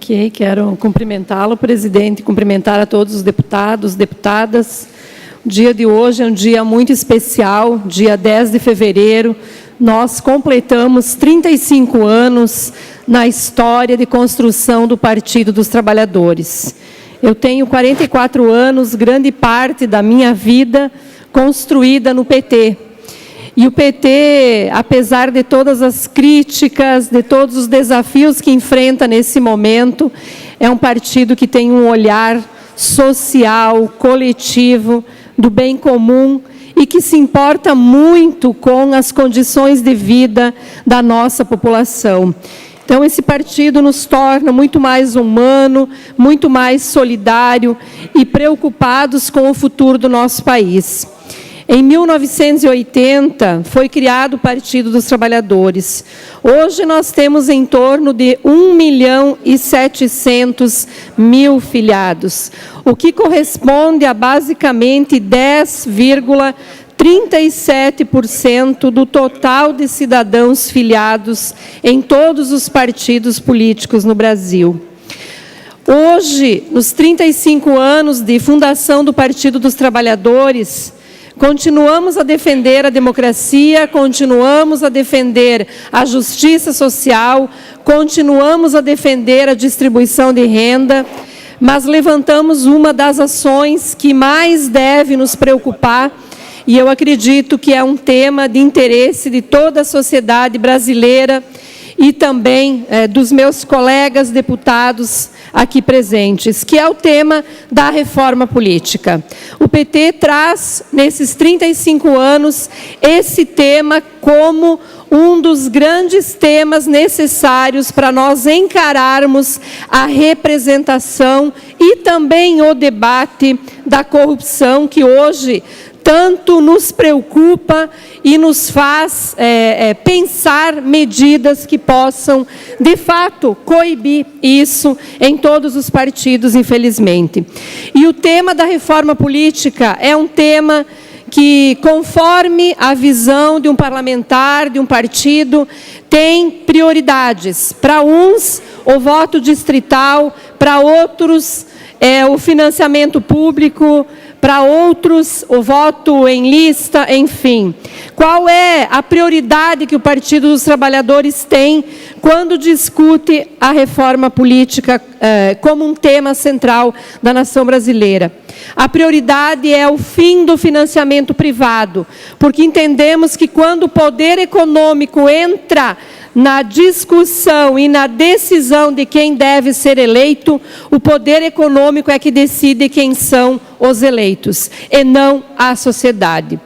Ok, quero cumprimentá-lo, presidente, cumprimentar a todos os deputados, deputadas. O dia de hoje é um dia muito especial, dia 10 de fevereiro. Nós completamos 35 anos na história de construção do Partido dos Trabalhadores. Eu tenho 44 anos, grande parte da minha vida construída no PT. E o PT, apesar de todas as críticas, de todos os desafios que enfrenta nesse momento, é um partido que tem um olhar social, coletivo, do bem comum e que se importa muito com as condições de vida da nossa população. Então, esse partido nos torna muito mais humano, muito mais solidário e preocupados com o futuro do nosso país. Em 1980, foi criado o Partido dos Trabalhadores. Hoje, nós temos em torno de 1.700.000 filiados, o que corresponde a basicamente 10,37% do total de cidadãos filiados em todos os partidos políticos no Brasil. Hoje, nos 35 anos de fundação do Partido dos Trabalhadores, continuamos a defender a democracia, continuamos a defender a justiça social, continuamos a defender a distribuição de renda, mas levantamos uma das ações que mais deve nos preocupar, e eu acredito que é um tema de interesse de toda a sociedade brasileira e também dos meus colegas deputados aqui presentes, que é o tema da reforma política. O PT traz, nesses 35 anos, esse tema como um dos grandes temas necessários para nós encararmos a representação e também o debate da corrupção, que hoje tanto nos preocupa e nos faz pensar medidas que possam, de fato, coibir isso em todos os partidos, infelizmente. E o tema da reforma política é um tema que, conforme a visão de um parlamentar, de um partido, tem prioridades. Para uns, o voto distrital, para outros, o financiamento público, para outros, o voto em lista, enfim. Qual é a prioridade que o Partido dos Trabalhadores tem quando discute a reforma política como um tema central da nação brasileira? A prioridade é o fim do financiamento privado, porque entendemos que quando o poder econômico entra na discussão e na decisão de quem deve ser eleito, o poder econômico é que decide quem são os eleitos, e não a sociedade.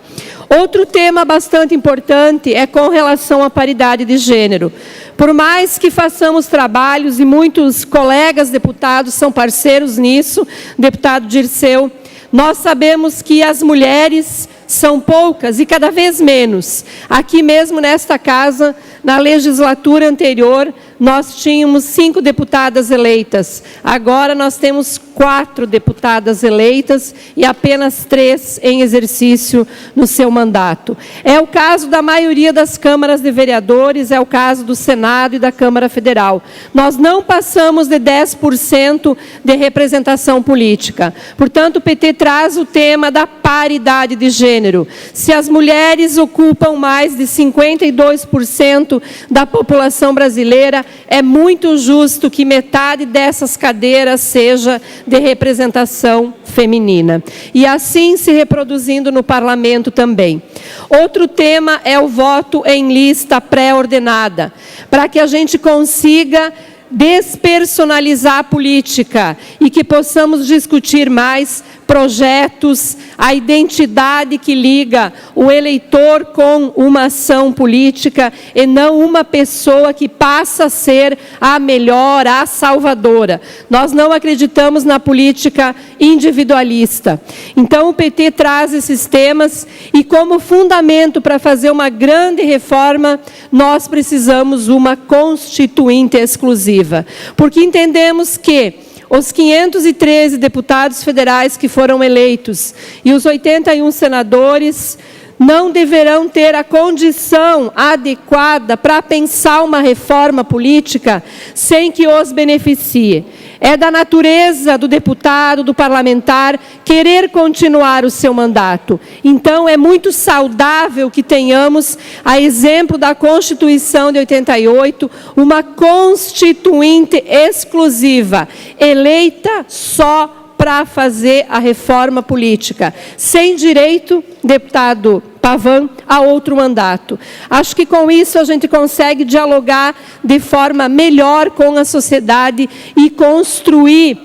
Outro tema bastante importante é com relação à paridade de gênero. Por mais que façamos trabalhos, e muitos colegas deputados são parceiros nisso, deputado Dirceu, nós sabemos que as mulheres são poucas e cada vez menos. Aqui mesmo nesta casa, na legislatura anterior, nós tínhamos 5 deputadas eleitas. Agora nós temos 4 deputadas eleitas e apenas 3 em exercício no seu mandato. É o caso da maioria das câmaras de vereadores, é o caso do Senado e da Câmara Federal. Nós não passamos de 10% de representação política. Portanto, o PT traz o tema da paridade de gênero. Se as mulheres ocupam mais de 52% da população brasileira, é muito justo que metade dessas cadeiras seja de representação feminina. E assim se reproduzindo no parlamento também. Outro tema é o voto em lista pré-ordenada, para que a gente consiga despersonalizar a política e que possamos discutir mais projetos, a identidade que liga o eleitor com uma ação política e não uma pessoa que passa a ser a melhor, a salvadora. Nós não acreditamos na política individualista. Então, o PT traz esses temas e, como fundamento para fazer uma grande reforma, nós precisamos uma constituinte exclusiva, porque entendemos que os 513 deputados federais que foram eleitos e os 81 senadores não deverão ter a condição adequada para pensar uma reforma política sem que os beneficie. É da natureza do deputado, do parlamentar, querer continuar o seu mandato. Então, é muito saudável que tenhamos, a exemplo da Constituição de 88, uma constituinte exclusiva, eleita só para fazer a reforma política, sem direito, deputado Pavan, a outro mandato. Acho que com isso a gente consegue dialogar de forma melhor com a sociedade e construir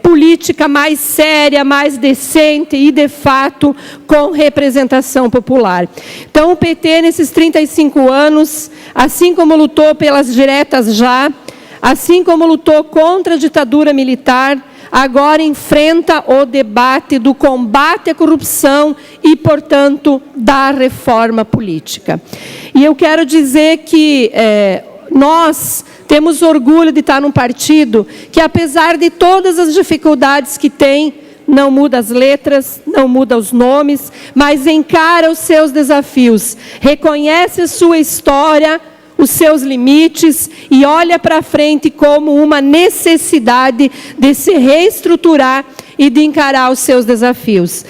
política mais séria, mais decente e, de fato, com representação popular. Então, o PT, nesses 35 anos, assim como lutou pelas diretas já, assim como lutou contra a ditadura militar, agora enfrenta o debate do combate à corrupção e, portanto, da reforma política. E eu quero dizer que nós temos orgulho de estar num partido que, apesar de todas as dificuldades que tem, não muda as letras, não muda os nomes, mas encara os seus desafios, reconhece a sua história, os seus limites e olha para frente como uma necessidade de se reestruturar e de encarar os seus desafios.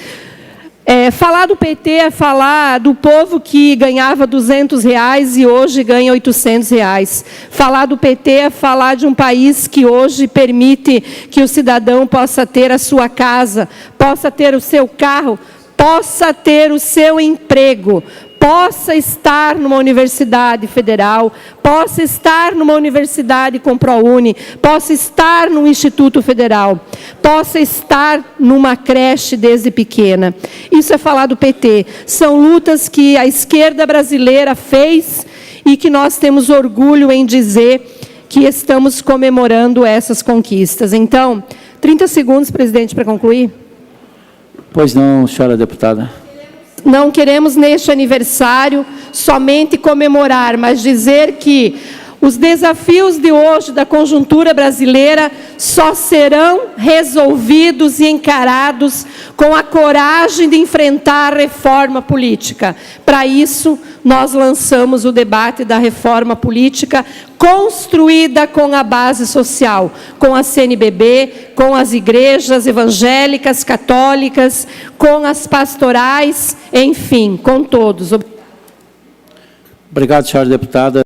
Falar do PT é falar do povo que ganhava R$200 e hoje ganha R$800. Falar do PT é falar de um país que hoje permite que o cidadão possa ter a sua casa, possa ter o seu carro, possa ter o seu emprego, possa estar numa universidade federal, possa estar numa universidade com ProUni, possa estar num instituto federal, possa estar numa creche desde pequena. Isso é falar do PT. São lutas que a esquerda brasileira fez e que nós temos orgulho em dizer que estamos comemorando essas conquistas. Então, 30 segundos, presidente, para concluir. Pois não, senhora deputada. Não queremos, neste aniversário, somente comemorar, mas dizer que os desafios de hoje da conjuntura brasileira só serão resolvidos e encarados com a coragem de enfrentar a reforma política. Para isso, nós lançamos o debate da reforma política construída com a base social, com a CNBB, com as igrejas evangélicas, católicas, com as pastorais, enfim, com todos. Obrigado, senhora deputada.